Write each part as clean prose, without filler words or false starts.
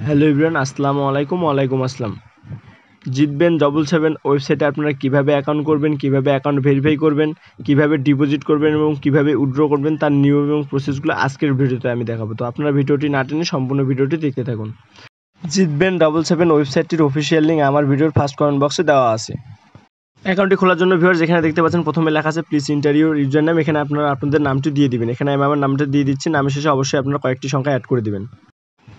Hello everyone, আসসালামু আলাইকুম। ওয়ালাইকুম আসসালাম। জিতবেন 777 ওয়েবসাইটে আপনারা কিভাবে অ্যাকাউন্ট করবেন, কিভাবে অ্যাকাউন্ট ভেরিফাই করবেন, কিভাবে ডিপোজিট করবেন এবং কিভাবে উইথড্র করবেন তার নিয়ম এবং প্রসেসগুলো আজকের ভিডিওতে আমি দেখাবো। তো আপনারা ভিডিওটি না টেনে সম্পূর্ণ ভিডিওটি দেখতে থাকুন। জিতবেন 777 ওয়েবসাইটটির অফিসিয়াল লিঙ্ক আমার ভিডিওর ফার্স্ট কমেন্ট বক্সে দেওয়া আছে। অ্যাকাউন্টটি খোলার জন্য ভিউয়ার্স যেখানে দেখতে পাচ্ছেন প্রথমে লেখা আছে please enter your user name. এখানে আপনারা আপনাদের নামটি দিয়ে দিবেন। এখানে আমি আমার নামটা দিয়ে দিচ্ছি। নামের শেষে অবশ্যই আপনারা কয়েকটি সংখ্যা অ্যাড করে দিবেন।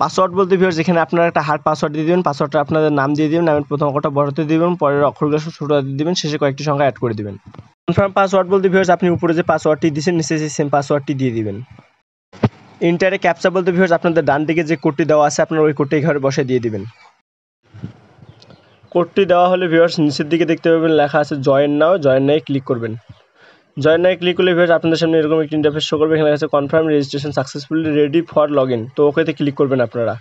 পাসওয়ার্ড বলতে ভিউয়ার্স যেখানে আপনারা একটা হার্ড পাসওয়ার্ড দিয়ে দিবেন। পাসওয়ার্ডটা আপনাদের নাম দিয়ে দিবেন, নামের প্রথম অক্ষরটা বড় হাতে দিবেন, পরের অক্ষরগুলো ছোট হাতে দিবেন, শেষে কয়েকটি সংখ্যা অ্যাড করে দিবেন। কনফার্ম পাসওয়ার্ড বলতে ভিউয়ার্স আপনি উপরে যে পাসওয়ার্ডটি দিয়েছেন নিচে সেই সেম পাসওয়ার্ডটি দিয়ে দিবেন। ইন্টারে ক্যাপচা বলতে ভিউয়ার্স আপনাদের ডান দিকে যে কোডটি দেওয়া আছে আপনারা ওই কোডটি ঘরে বসে দিয়ে দিবেন। কোডটি দেওয়া হলে ভিউয়ার্স নিচের দিকে দেখতে পাবেন লেখা আছে জয়েন নাও। জয়েন নাও ক্লিক করবেন। জয়েন নাও ক্লিক করলে ভিউয়ার্স আপনাদের সামনে এরকম একটি ইন্টারফেস শো করবে। এখানে লেখা আছে confirm registration successfully ready for login. তো ওকেতে ক্লিক করবেন আপনারা।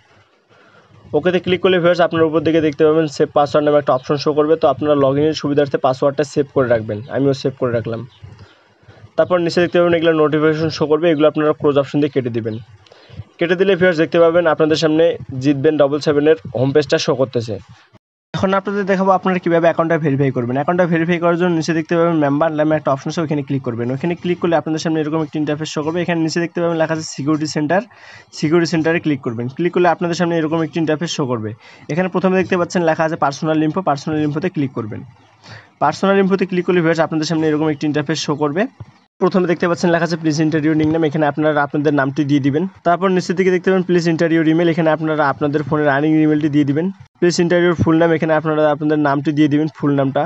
ওকেতে ক্লিক করলে ভিউয়ার্স আপনার উপর দিকে দেখতে পাবেন সেভ পাসওয়ার্ড নামে একটা অপশন শো করবে। তো আপনারা লগইনের সুবিধার্থে পাসওয়ার্ডটা সেভ করে রাখবেন। আমিও সেভ করে রাখলাম। তারপর নিচে দেখতে পাবেন এগুলো নোটিফিকেশন শো করবে। এগুলো আপনারা ক্লোজ অপশন দিয়ে কেটে দিবেন। কেটে দিলে ভিউয়ার্স দেখতে পাবেন আপনাদের সামনে জিতবেন 777 হোম পেজটা শো করতেছে। এখন আপনাদের দেখাবো আপনারা কীভাবে অ্যাকাউন্টটা ভেরিফাই করবেন। অ্যাকাউন্টটা ভেরিফাই করার জন্য নিচে দেখতে পাবেন মেম্বার নামে একটা অপশন আছে, ওখানে ক্লিক করবেন। ওখানে ক্লিক করলে আপনাদের সামনে এরকম একটি ইন্টারফেস শো করবে। এখানে নিচে দেখতে পাবেন লেখা আছে সিকিউরিটি সেন্টার। সিকিউরিটি সেন্টারে ক্লিক করবেন। ক্লিক করলে আপনাদের সামনে এরকম একটি ইন্টারফেস শো করবে। এখানে প্রথমে দেখতে পাচ্ছেন লেখা আছে পার্সোনাল ইনফো। পার্সোনাল ইনফোতে ক্লিক করবেন। পার্সোনাল ইনফোতে ক্লিক করলে ভিউয়ার্স আপনাদের সামনে এরকম একটি ইন্টারফেস শো করবে। প্রথমে দেখতে পাচ্ছেন লেখা আছে প্লিজ এন্টার ইউর নিকনেম। এখানে আপনারা আপনাদের নামটি দিয়ে দিবেন। তারপর নিচের দিকে দেখতে পাবেন প্লিজ এন্টার ইউর ইমেল। এখানে আপনারা আপনাদের ফোনের রানিং ইমেলটি দিয়ে দিবেন। প্লিজ এন্টার ইউর ফুল নাম। এখানে আপনারা আপনাদের নামটি দিয়ে দিবেন, ফুল নামটা।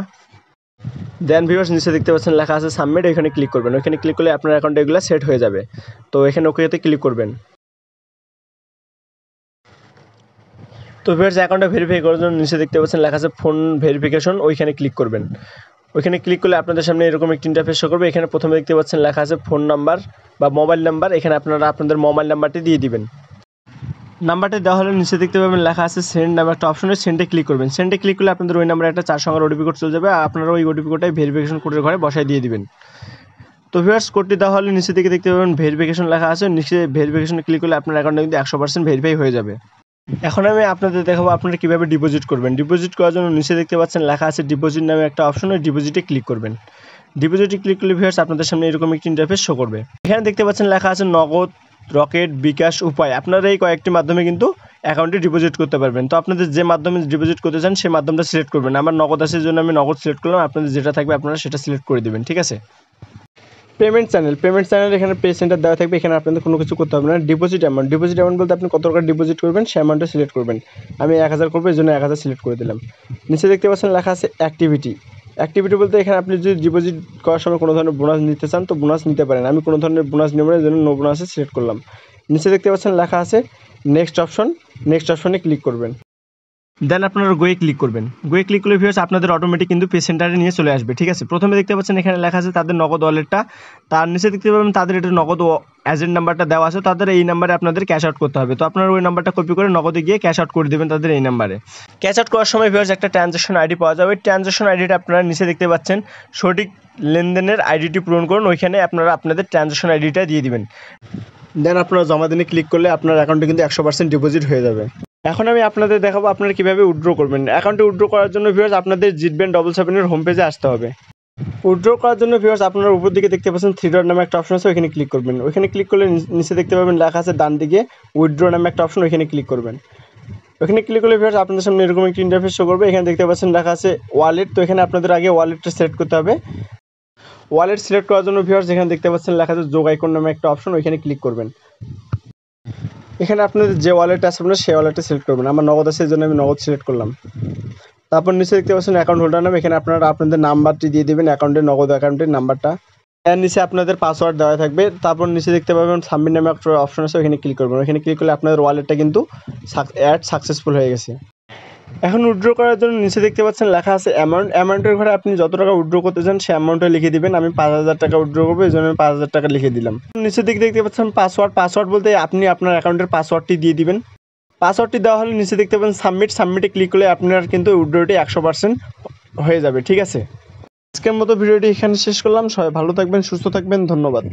দেন ভিউয়ার্স নিচে দেখতে পাচ্ছেন লেখা আছে সাবমিট। এখানে ক্লিক করবেন। ওখানে ক্লিক করলে আপনার অ্যাকাউন্টে এগুলো সেট হয়ে যাবে। তো এখানে ওকেতে ক্লিক করবেন। তো ভিউয়ার্স অ্যাকাউন্টটা ভেরিফাই করার জন্য নিচে দেখতে পাচ্ছেন লেখা আছে ফোন ভেরিফিকেশন। ওইখানে ক্লিক করবেন। ওইখানে ক্লিক করলে আপনাদের সামনে এরকম একটি ইন্টারফেস শো করবে। এখানে প্রথমে দেখতে পাচ্ছেন লেখা আছে ফোন নাম্বার বা মোবাইল নাম্বার। এখানে আপনারা আপনাদের মোবাইল নাম্বারটি দিয়ে দিবেন। নাম্বারটি দেওয়া হলে নিচে দেখতে পাবেন লেখা আছে সেন্ড নামে একটা অপশনে, সেন্ডে ক্লিক করবেন। সেন্ডে ক্লিক করলে আপনাদের ওই নাম্বারে একটা 4 সংখ্যার ওটিপি কোড চলে যাবে। আর আপনারা ওই ওটিপি কোডটাই ভেরিফিকেশন কোডের ঘরে বসায় দিয়ে দিবেন। তো ভিউয়ার্স কোডটি দেওয়া হলে নিচে দিকে দেখতে পাবেন ভেরিফিকেশন লেখা আছে। নিচে ভেরিফিকেশনে ক্লিক করলে আপনার অ্যাকাউন্টটা কিন্তু 100% ভেরিফাই হয়ে যাবে। এখন আমি আপনাদের দেখাবো আপনারা কীভাবে ডিপোজিট করবেন। ডিপোজিট করার জন্য নিচে দেখতে পাচ্ছেন লেখা আছে ডিপোজিট নামে একটা অপশন, ওই ডিপোজিটে ক্লিক করবেন। ডিপোজিটে ক্লিক করলে ভিউয়ার্স আপনাদের সামনে এরকম একটি ইন্টারফেস শো করবে। এখানে দেখতে পাচ্ছেন লেখা আছে নগদ, রকেট, বিকাশ, উপায়। আপনারা এই কয়েকটি মাধ্যমে কিন্তু অ্যাকাউন্টে ডিপোজিট করতে পারবেন। তো আপনাদের যে মাধ্যমে ডিপোজিট করতে চান সেই মাধ্যমটা সিলেক্ট করবেন। আমার নগদ আছে জন্য আমি নগদ সিলেক্ট করলাম। আপনাদের যেটা থাকবে আপনারা সেটা সিলেক্ট করে দেবেন, ঠিক আছে। পেমেন্ট চ্যানেল এখানে পে সেন্টার দেওয়া থাকবে। এখানে আপনাদের কোনো কিছু করতে হবে না। ডিপোজিট অ্যামাউন্ট বলতে আপনি কত টাকা ডিপোজিট করবেন সেই অ্যামাউন্টটা সিলেক্ট করবেন। আমি 1000 করবো, এই জন্য 1000 সিলেক্ট করে দিলাম। নিচে দেখতে পাচ্ছেন লেখা আছে অ্যাক্টিভিটি বলতে এখানে আপনি যদি ডিপোজিট করার সময় কোনো ধরনের বোনাস নিতে চান তো বোনাস নিতে পারেন। আমি কোনো ধরনের বোনাস নেব না, এই জন্য নো বোনাসে সিলেক্ট করলাম। নিচে দেখতে পাচ্ছেন লেখা আছে নেক্সট অপশনে ক্লিক করবেন। দেন আপনারা গোয়ে ক্লিক করবেন। গোয়ে ক্লিক করলে ভিউয়ার্স আপনাদের অটোমেটিক কিন্তু পে সেন্টারে নিয়ে চলে আসবে, ঠিক আছে। প্রথমে দেখতে পাচ্ছেন এখানে লেখা আছে তাদের নগদ ওয়ালেটটা। তার নিচে দেখতে পাবেন তাদের এটা নগদ এজেন্ট নাম্বারটা দেওয়া আছে। তাদের এই নাম্বারে আপনাদের ক্যাশ আউট করতে হবে। তো আপনারা ওই নাম্বারটা কপি করে নগদে গিয়ে ক্যাশ আউট করে দেবেন তাদের এই নাম্বারে। ক্যাশ আউট করার সময় ভিউয়ার্স একটা ট্রানজ্যাকশন আইডি পাওয়া যাবে। ওই ট্রানজ্যাকশন আইডিটা আপনারা নিচে দেখতে পাচ্ছেন সঠিক লেনদেনের আইডিটি পূরণ করুন। ওইখানে আপনারা আপনাদের ট্রানজ্যাকশন আইডিটা দিয়ে দিবেন। দেন আপনারা জমা দিনে ক্লিক করলে আপনার অ্যাকাউন্টে কিন্তু 100% ডিপোজিট হয়ে যাবে। এখন আমি আপনাদের দেখাবো আপনারা কীভাবে উইথড্র করবেন। অ্যাকাউন্টে উইথড্র করার জন্য ভিউয়ার্স আপনাদের জিতবেন 777 হোম পেজে আসতে হবে। উইথড্র করার জন্য ভিউয়ার্স আপনারা উপর দিকে দেখতে পাচ্ছেন 3 ডট নামে একটা অপশন আছে, ওইখানে ক্লিক করবেন। ওইখানে ক্লিক করলে নিচে দেখতে পাবেন লেখা আছে ডান দিকে উইথড্র নামে একটা অপশন, ওইখানে ক্লিক করবেন। ওইখানে ক্লিক করলে ভিউয়ার্স আপনাদের সামনে এরকম একটি ইন্টারফেস শো করবে। এখানে দেখতে পাচ্ছেন লেখা আছে ওয়ালেট। তো এখানে আপনাদের আগে ওয়ালেটটা সিলেক্ট করতে হবে। ওয়ালেট সিলেক্ট করার জন্য ভিউয়ার্স এখানে দেখতে পাচ্ছেন লেখা আছে যোগ আইকন নামে একটা অপশন, ওইখানে ক্লিক করবেন। এখানে আপনাদের যে ওয়ালেট আছে আপনারা সেই ওয়ালেটটা সিলেক্ট করবেন। আমার নগদ আছে এই জন্য আমি নগদ সিলেক্ট করলাম। তারপর নিচে দেখতে পাচ্ছেন অ্যাকাউন্ট হোল্ডার নাম। এখানে আপনারা আপনাদের নাম্বারটি দিয়ে দেবেন, নগদ অ্যাকাউন্টের নাম্বারটা। এর নিচে আপনাদের পাসওয়ার্ড দেওয়া থাকবে। তারপর নিচে দেখতে পাবেন সাবমিট নামে একটা অপশন আছে, ওখানে ক্লিক করবেন। ওখানে ক্লিক করলে আপনাদের ওয়ালেটটা কিন্তু অ্যাড সাকসেসফুল হয়ে গেছে। এখন উইথড্র করার জন্য নিচে দেখতে পাচ্ছেন লেখা আছে অ্যামাউন্টের ঘরে আপনি যত টাকা উইথড্র করতে চান সেই অ্যামাউন্টটা লিখে দিবেন। আমি 5000 টাকা উইথড্র করবো, এই জন্য আমি 5000 টাকা লিখে দিলাম। নিচের দিকে দেখতে পাচ্ছেন পাসওয়ার্ড বলতে আপনি আপনার অ্যাকাউন্টের পাসওয়ার্ডটি দিয়ে দিবেন। পাসওয়ার্ডটি দেওয়া হলে নিচে দেখতে পাবেন সাবমিটে ক্লিক করলে আপনার কিন্তু উইথড্রটি 100% হয়ে যাবে, ঠিক আছে। আজকের মতো ভিডিওটি এখানে শেষ করলাম। সবাই ভালো থাকবেন, সুস্থ থাকবেন, ধন্যবাদ।